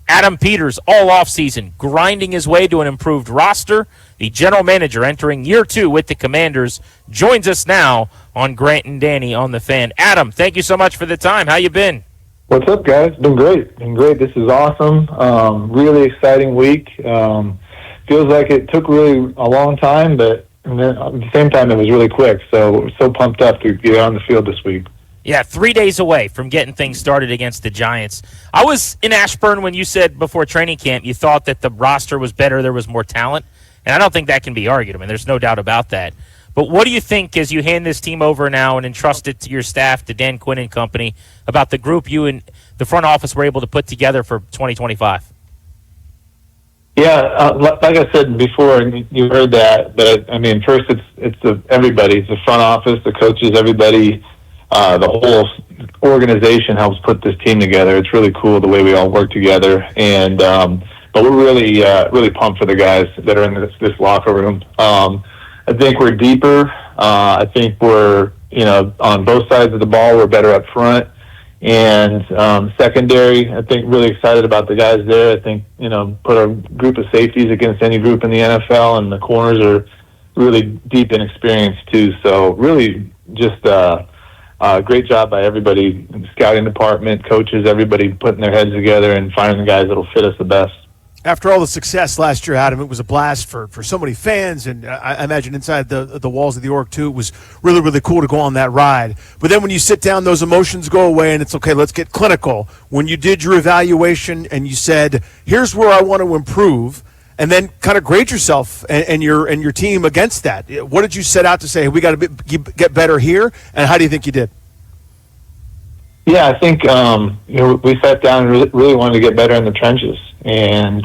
Adam Peters, all offseason, grinding his way to an improved roster. The general manager entering year 2 with the Commanders joins us now on Grant and Danny on the Fan. Adam, thank you so much for the time. How you been? What's up, guys? Been great. This is awesome. Really exciting week. Feels like it took really a long time, but at the same time, it was really quick. So pumped up to get on the field this week. Yeah, 3 days away from getting things started against the Giants. I was in Ashburn when you said before training camp you thought that the roster was better, there was more talent, and I don't think that can be argued. I mean, there's no doubt about that. But what do you think as you hand this team over now and entrust it to your staff, to Dan Quinn and company, about the group you and the front office were able to put together for 2025? Yeah, like I said before, and you heard that, but I mean, first it's everybody. It's the front office, the coaches, everybody. The whole organization helps put this team together. It's really cool the way we all work together, and but we're really pumped for the guys that are in this locker room. I think we're deeper. I think we're on both sides of the ball. We're better up front, and secondary. I think really excited about the guys there. I think put a group of safeties against any group in the NFL, and the corners are really deep in experience too. So really just. Great job by everybody in the scouting department, coaches, everybody putting their heads together and finding the guys that'll fit us the best. After all the success last year, Adam, it was a blast for so many fans, and I imagine inside the walls of the org, too, it was really, really cool to go on that ride. But then when you sit down, those emotions go away, and it's, okay, let's get clinical. When you did your evaluation and you said, here's where I want to improve, and then kind of grade yourself and your team against that. What did you set out to say? Hey, we got to get better here, and how do you think you did? Yeah, I think we sat down and really wanted to get better in the trenches, and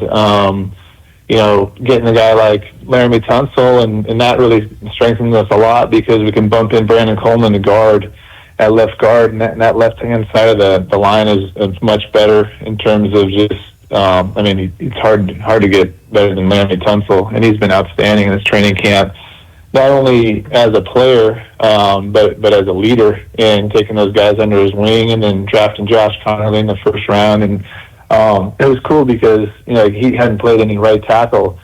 getting a guy like Laramie Tunsil, and that really strengthens us a lot because we can bump in Brandon Coleman to guard at left guard, and that left hand side of the line is much better in terms of just. It's hard to get better than Laramie Tunsil, and he's been outstanding in his training camp, not only as a player, but as a leader, and taking those guys under his wing, and then drafting Josh Connerly in the first round. And it was cool because he hadn't played any right tackle,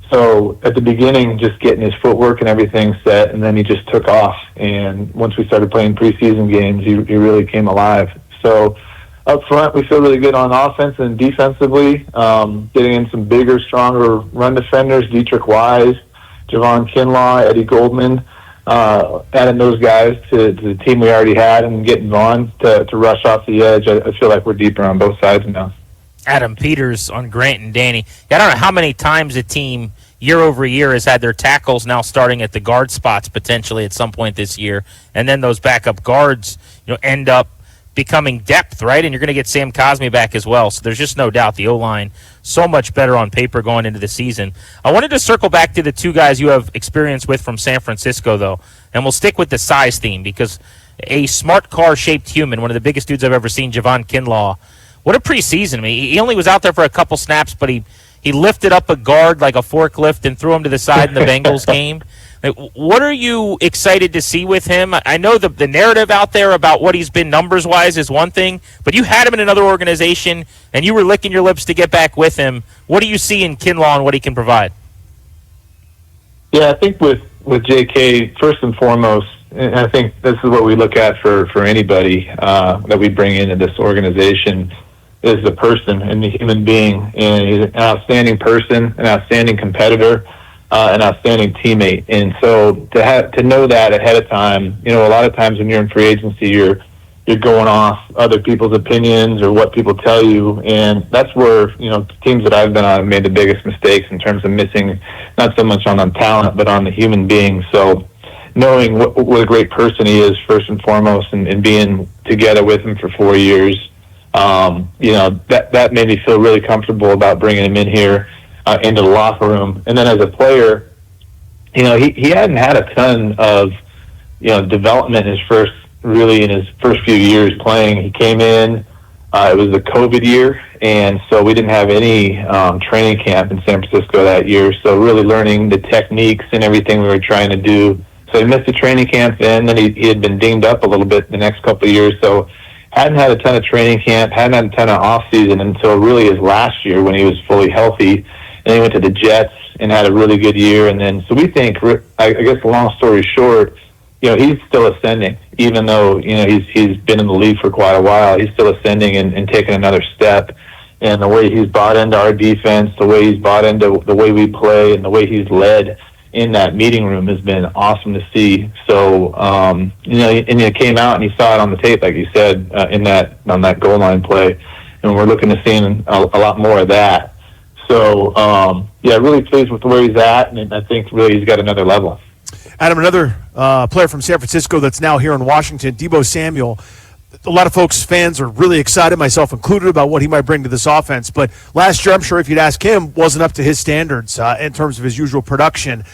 so at the beginning, just getting his footwork and everything set, and then he just took off. And once we started playing preseason games, he really came alive. So. Up front, we feel really good on offense and defensively, getting in some bigger, stronger run defenders, Dietrich Wise, Javon Kinlaw, Eddie Goldman, adding those guys to the team we already had and getting Vaughn to rush off the edge. I feel like we're deeper on both sides now. Adam Peters on Grant and Danny. I don't know how many times a team year over year has had their tackles now starting at the guard spots potentially at some point this year, and then those backup guards end up becoming depth, right? And you're going to get Sam Cosmi back as well. So there's just no doubt the O-line so much better on paper going into the season. I wanted to circle back to the two guys you have experience with from San Francisco, though, and we'll stick with the size theme because a smart car-shaped human, one of the biggest dudes I've ever seen, Javon Kinlaw, what a preseason. I mean, he only was out there for a couple snaps, but he lifted up a guard like a forklift and threw him to the side in the Bengals game. What are you excited to see with him? I know the narrative out there about what he's been numbers-wise is one thing, but you had him in another organization, and you were licking your lips to get back with him. What do you see in Kinlaw and what he can provide? Yeah, I think with JK, first and foremost, and I think this is what we look at for anybody that we bring into this organization, is the person and the human being. And he's an outstanding person, an outstanding competitor, an outstanding teammate. And so to know that ahead of time, a lot of times when you're in free agency, you're going off other people's opinions or what people tell you, and that's where teams that I've been on have made the biggest mistakes in terms of missing not so much on the talent but on the human being. So knowing what a great person he is first and foremost, and being together with him for 4 years, that made me feel really comfortable about bringing him in here into the locker room. And then as a player, he hadn't had a ton of development in his first few years playing. He came in, it was the COVID year, and so we didn't have any training camp in San Francisco that year, so really learning the techniques and everything we were trying to do. So he missed the training camp then he had been dinged up a little bit the next couple of years, so hadn't had a ton of training camp, hadn't had a ton of off season until really his last year when he was fully healthy. And he went to the Jets and had a really good year. And then, so we think, I guess, long story short, he's still ascending, even though he's been in the league for quite a while. He's still ascending and taking another step. And the way he's bought into our defense, the way he's bought into the way we play, and the way he's led in that meeting room has been awesome to see. So, and he came out and he saw it on the tape, like you said, on that goal line play. And we're looking to seeing a lot more of that. So, really pleased with where he's at, and I think really he's got another level. Adam, another player from San Francisco that's now here in Washington, Deebo Samuel. A lot of folks, fans, are really excited, myself included, about what he might bring to this offense. But last year, I'm sure if you'd ask him, wasn't up to his standards in terms of his usual production.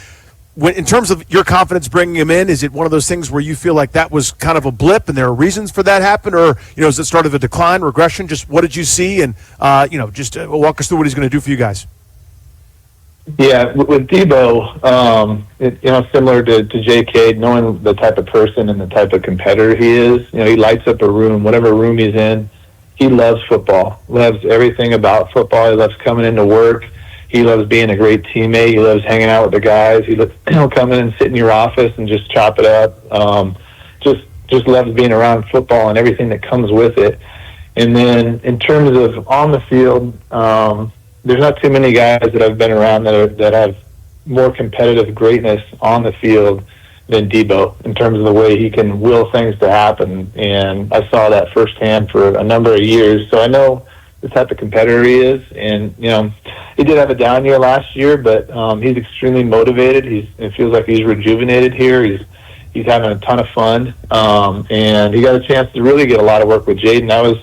In terms of your confidence bringing him in, is it one of those things where you feel like that was kind of a blip and there are reasons for that happen? Or, is it sort of a decline, regression? Just what did you see? And, just walk us through what he's going to do for you guys. Yeah, with Deebo, similar to J.K., knowing the type of person and the type of competitor he is, he lights up a room, whatever room he's in. He loves football, loves everything about football. He loves coming into work. He loves being a great teammate. He loves hanging out with the guys. He'll come in and sit in your office and just chop it up. Just loves being around football and everything that comes with it. And then in terms of on the field, there's not too many guys that I've been around that have more competitive greatness on the field than Deebo in terms of the way he can will things to happen. And I saw that firsthand for a number of years. So I know the type of competitor he is. And, he did have a down year last year, but he's extremely motivated. It feels like he's rejuvenated here. He's having a ton of fun. And he got a chance to really get a lot of work with Jayden. That was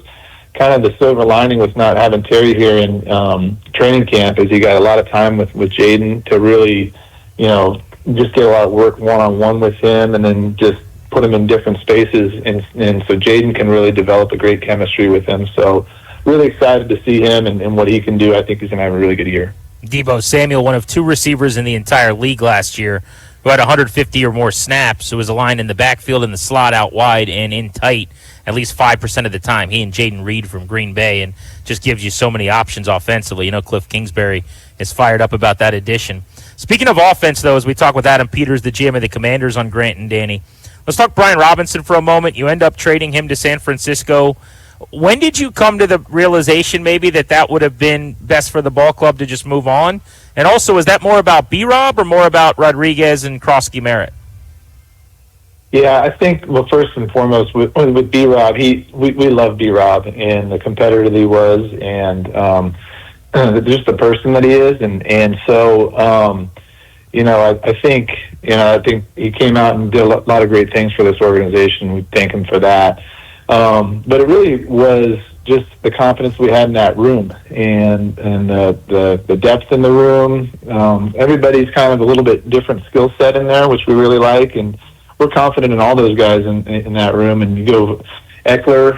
kind of the silver lining with not having Terry here in training camp, is he got a lot of time with Jayden to really, just get a lot of work one-on-one with him, and then just put him in different spaces. And so Jayden can really develop a great chemistry with him. So really excited to see him and what he can do. I think he's going to have a really good year. Deebo Samuel, one of two receivers in the entire league last year who had 150 or more snaps, who was aligned in the backfield, in the slot, out wide, and in tight at least 5% of the time. He and Jayden Reed from Green Bay, and just gives you so many options offensively. Cliff Kingsbury is fired up about that addition. Speaking of offense, though, as we talk with Adam Peters, the GM of the Commanders, on Grant and Danny, let's talk Brian Robinson for a moment. You end up trading him to San Francisco. When did you come to the realization maybe that would have been best for the ball club to just move on? And also, is that more about B-Rob or more about Rodriguez and Krosky Merritt? Yeah, I think, first and foremost, with B-Rob, we love B-Rob and the competitor that he was, and just the person that he is. And so, I think he came out and did a lot of great things for this organization. We thank him for that. But it really was just the confidence we had in that room and the depth in the room. Everybody's kind of a little bit different skill set in there, which we really like, and we're confident in all those guys in that room. And you go Eckler,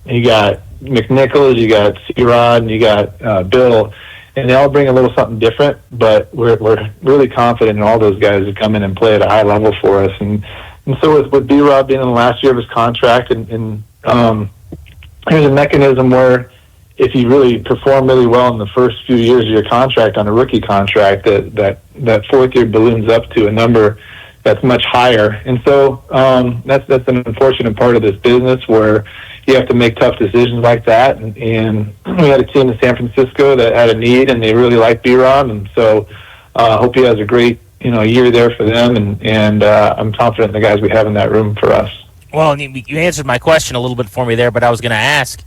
you got McNichols, you got C-Rod, and you got Bill, and they all bring a little something different, but we're really confident in all those guys that come in and play at a high level for us. And so with B-Rob being in the last year of his contract, and there's a mechanism where if you really perform really well in the first few years of your contract on a rookie contract, that fourth year balloons up to a number that's much higher. And so that's an unfortunate part of this business where you have to make tough decisions like that. And we had a team in San Francisco that had a need, and they really liked B-Rob. And so I hope he has a great year there for them. And I'm confident in the guys we have in that room for us. Well, you answered my question a little bit for me there, but I was going to ask,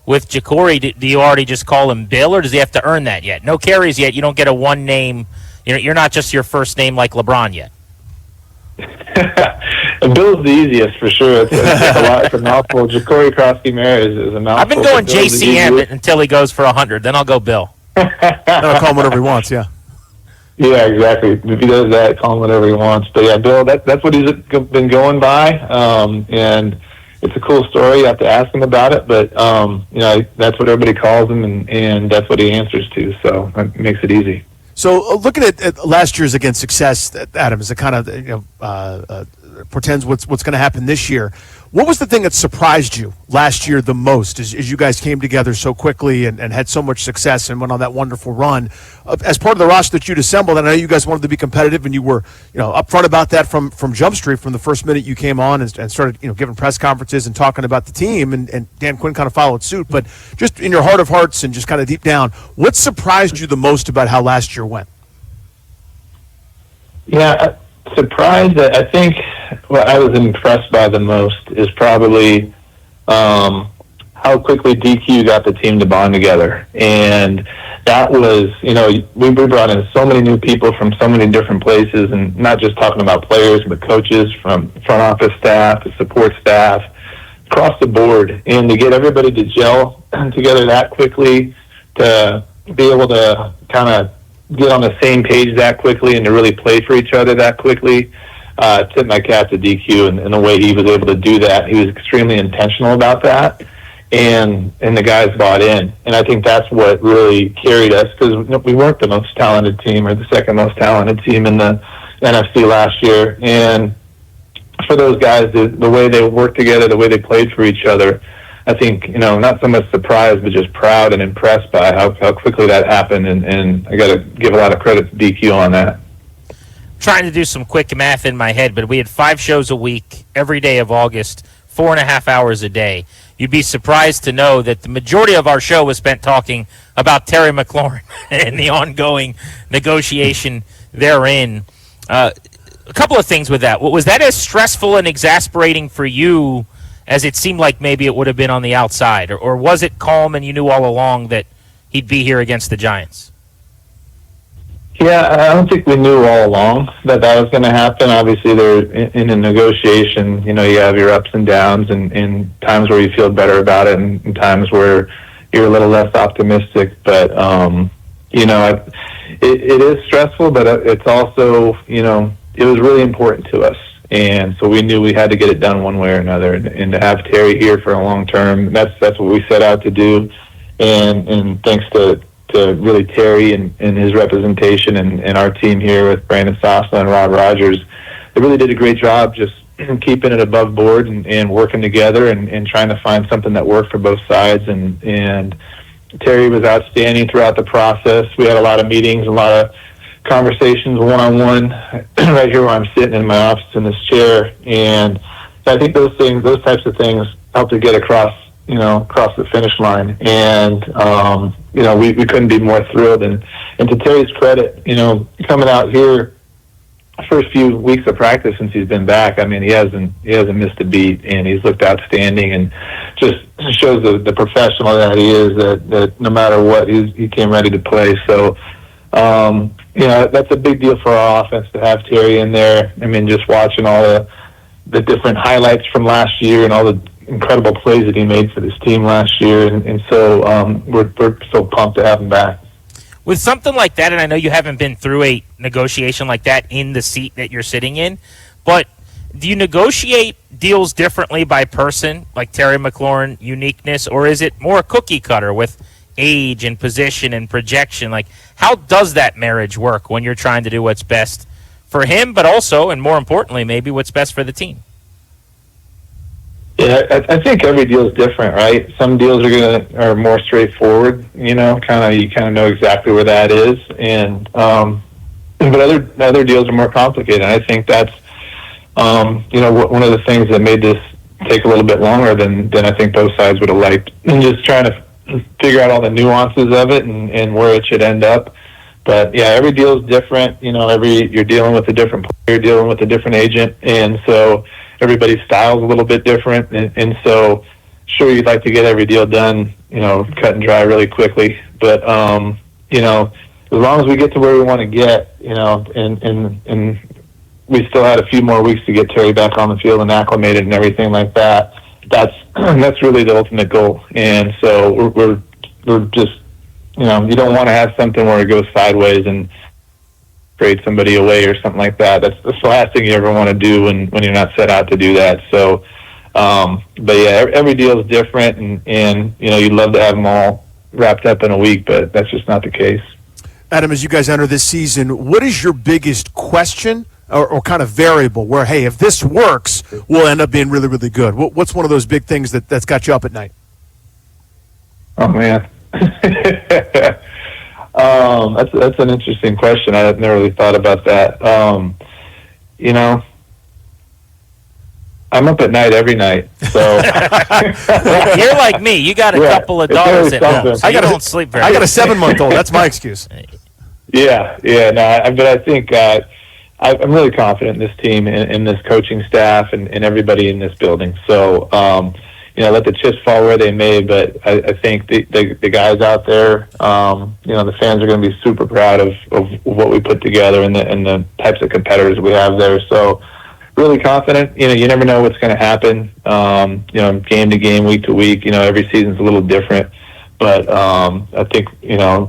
with Jacory, do you already just call him Bill, or does he have to earn that yet? No carries yet. You don't get a one name. You're not just your first name like LeBron yet. Bill's the easiest for sure. It's a mouthful. Jacory Krosky Merritt is a mouthful. I've been going JCM until he goes for 100. Then I'll go Bill. Then I'll call him whatever he wants. Yeah. Yeah, exactly. If he does that, call him whatever he wants. But yeah, Bill, that's what he's been going by, and it's a cool story. You have to ask him about it, but that's what everybody calls him, and that's what he answers to. So that makes it easy. So looking at last year's against success, Adam, as it kind of portends what's going to happen this year. What was the thing that surprised you last year the most as you guys came together so quickly and had so much success and went on that wonderful run? As part of the roster that you'd assembled, and I know you guys wanted to be competitive and you were upfront about that from Jump Street from the first minute you came on and started giving press conferences and talking about the team, and Dan Quinn kind of followed suit. But just in your heart of hearts and just kind of deep down, what surprised you the most about how last year went? Yeah, surprised. I think what I was impressed by the most is probably how quickly DQ got the team to bond together. And that was, we brought in so many new people from so many different places, and not just talking about players, but coaches from front office staff to support staff across the board. And to get everybody to gel together that quickly, to be able to kind of get on the same page that quickly and to really play for each other that quickly. Tip my cap to DQ and the way he was able to do that. He was extremely intentional about that, and the guys bought in. And I think that's what really carried us, because we weren't the most talented team or the second most talented team in the NFC last year. And for those guys, the way they worked together, the way they played for each other, I think, not so much surprised, but just proud and impressed by how quickly that happened. And I got to give a lot of credit to DQ on that. Trying to do some quick math in my head, but we had 5 shows a week, every day of August, 4.5 hours a day. You'd be surprised to know that the majority of our show was spent talking about Terry McLaurin and the ongoing negotiation therein. A couple of things with that. Was that as stressful and exasperating for you as it seemed like maybe it would have been on the outside? Or was it calm and you knew all along that he'd be here against the Giants? Yeah, I don't think we knew all along that was going to happen. Obviously, in a negotiation, you have your ups and downs, and times where you feel better about it, and times where you're a little less optimistic. But it is stressful, but it's also, it was really important to us, and so we knew we had to get it done one way or another. And to have Terry here for a long term, that's what we set out to do. And thanks to really Terry and his representation and our team here with Brandon Sosla and Rob Rogers, they really did a great job just keeping it above board and working together and trying to find something that worked for both sides. And Terry was outstanding throughout the process. We had a lot of meetings, a lot of conversations one-on-one right here where I'm sitting in my office in this chair. And I think those types of things helped to get across the finish line. And, we couldn't be more thrilled. And to Terry's credit, coming out here, first few weeks of practice since he's been back, I mean, he hasn't missed a beat, and he's looked outstanding, and just shows the professional that he is, that no matter what, he came ready to play. So, that's a big deal for our offense to have Terry in there. I mean, just watching all the different highlights from last year and all the incredible plays that he made for this team last year, and so we're so pumped to have him back. With something like that, and I know you haven't been through a negotiation like that in the seat that you're sitting in, but do you negotiate deals differently by person, like Terry McLaurin uniqueness, or is it more cookie cutter with age and position and projection? Like, how does that marriage work when you're trying to do what's best for him, but also, and more importantly, maybe what's best for the team? Yeah, I think every deal is different, right? Some deals are more straightforward, you kind of know exactly where that is, and but other deals are more complicated. And I think that's one of the things that made this take a little bit longer than I think both sides would have liked, and just trying to figure out all the nuances of it and where it should end up. But yeah, every deal is different. You're dealing with a different player, dealing with a different agent, and so everybody's style is a little bit different. And so, sure, you'd like to get every deal done, cut and dry really quickly. But as long as we get to where we want to get, and we still had a few more weeks to get Terry back on the field and acclimated and everything like that. That's really the ultimate goal. And so we're just, you don't want to have something where it goes sideways and trade somebody away or something like that. That's the last thing you ever want to do when you're not set out to do that. So, but yeah, every deal is different, and you'd love to have them all wrapped up in a week, but that's just not the case. Adam, as you guys enter this season, what is your biggest question or kind of variable where, hey, if this works, we'll end up being really, really good? What's one of those big things that's got you up at night? Oh man, that's an interesting question. I've never really thought about that. I'm up at night every night, so You're like me. You got a couple of daughters at home, so you don't sleep very I got a much. 7-month-old. That's my excuse. Yeah. No, but I think I'm really confident in this team and this coaching staff and everybody in this building. So, let the chips fall where they may, but I think the guys out there, the fans are going to be super proud of what we put together and the types of competitors we have there. So, really confident. You never know what's going to happen. Game to game, week to week. Every season's a little different. But I think,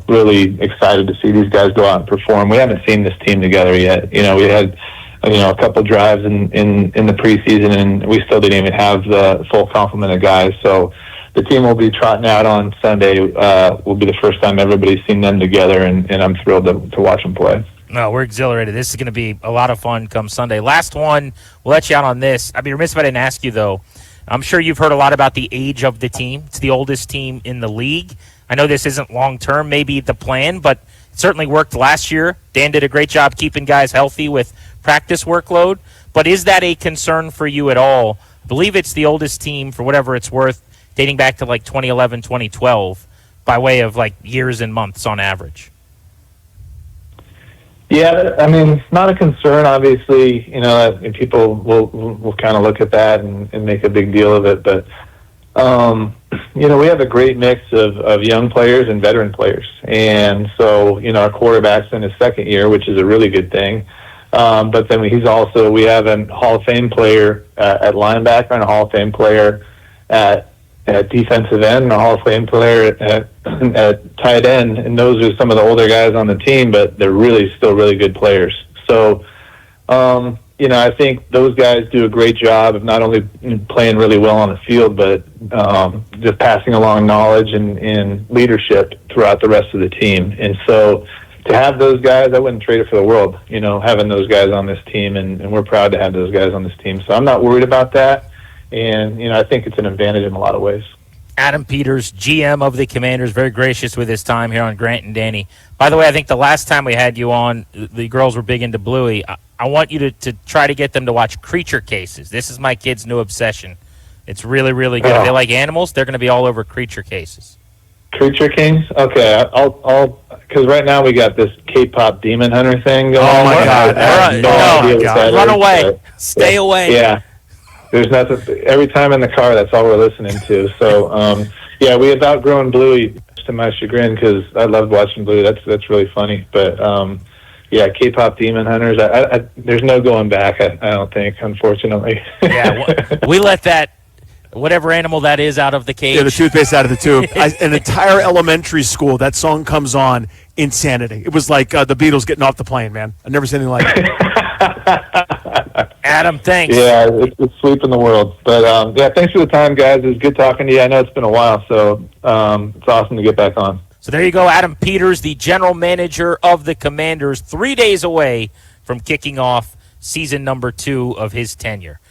really excited to see these guys go out and perform. We haven't seen this team together yet. We had, a couple drives in the preseason, and we still didn't even have the full complement of guys. So the team will be trotting out on Sunday. Will be the first time everybody's seen them together, and I'm thrilled to watch them play. No, we're exhilarated. This is going to be a lot of fun come Sunday. Last one, we'll let you out on this. I'd be remiss if I didn't ask you, though. I'm sure you've heard a lot about the age of the team. It's the oldest team in the league. I know this isn't long-term, maybe the plan, but it certainly worked last year. Dan did a great job keeping guys healthy with practice workload. But is that a concern for you at all? I believe it's the oldest team, for whatever it's worth, dating back to like 2011, 2012, by way of like years and months on average. Yeah, I mean, not a concern, obviously, and people will kind of look at that and make a big deal of it. But, we have a great mix of young players and veteran players. And so, our quarterback's in his second year, which is a really good thing. But then we have a Hall of Fame player at linebacker and a Hall of Fame player at defensive end and a Hall of Fame player at tight end, and those are some of the older guys on the team, but they're still really good players. So, I think those guys do a great job of not only playing really well on the field, but just passing along knowledge and leadership throughout the rest of the team. And so, to have those guys, I wouldn't trade it for the world, having those guys on this team, and we're proud to have those guys on this team. So I'm not worried about that. And, I think it's an advantage in a lot of ways. Adam Peters, GM of the Commanders, very gracious with his time here on Grant and Danny. By the way, I think the last time we had you on, the girls were big into Bluey. I want you to try to get them to watch Creature Cases. This is my kid's new obsession. It's really, really good. If they like animals, they're going to be all over Creature Cases. Creature Kings? Okay, I'll because right now we got this K-pop demon hunter thing going on. Oh, my God. Run away. Stay away. Yeah. There's nothing. Every time in the car, that's all we're listening to. So, we have outgrown Bluey, to my chagrin, because I loved watching Bluey. That's really funny. But K-pop demon hunters. There's no going back. I don't think, unfortunately. Yeah, we let that whatever animal that is out of the cage. Yeah, the toothpaste out of the tube. An entire elementary school, that song comes on, insanity. It was like the Beatles getting off the plane, man. I've never seen anything like it. Adam, thanks. Yeah, it's sweeping the world. But, thanks for the time, guys. It was good talking to you. I know it's been a while, so it's awesome to get back on. So there you go, Adam Peters, the general manager of the Commanders, 3 days away from kicking off season number 2 of his tenure.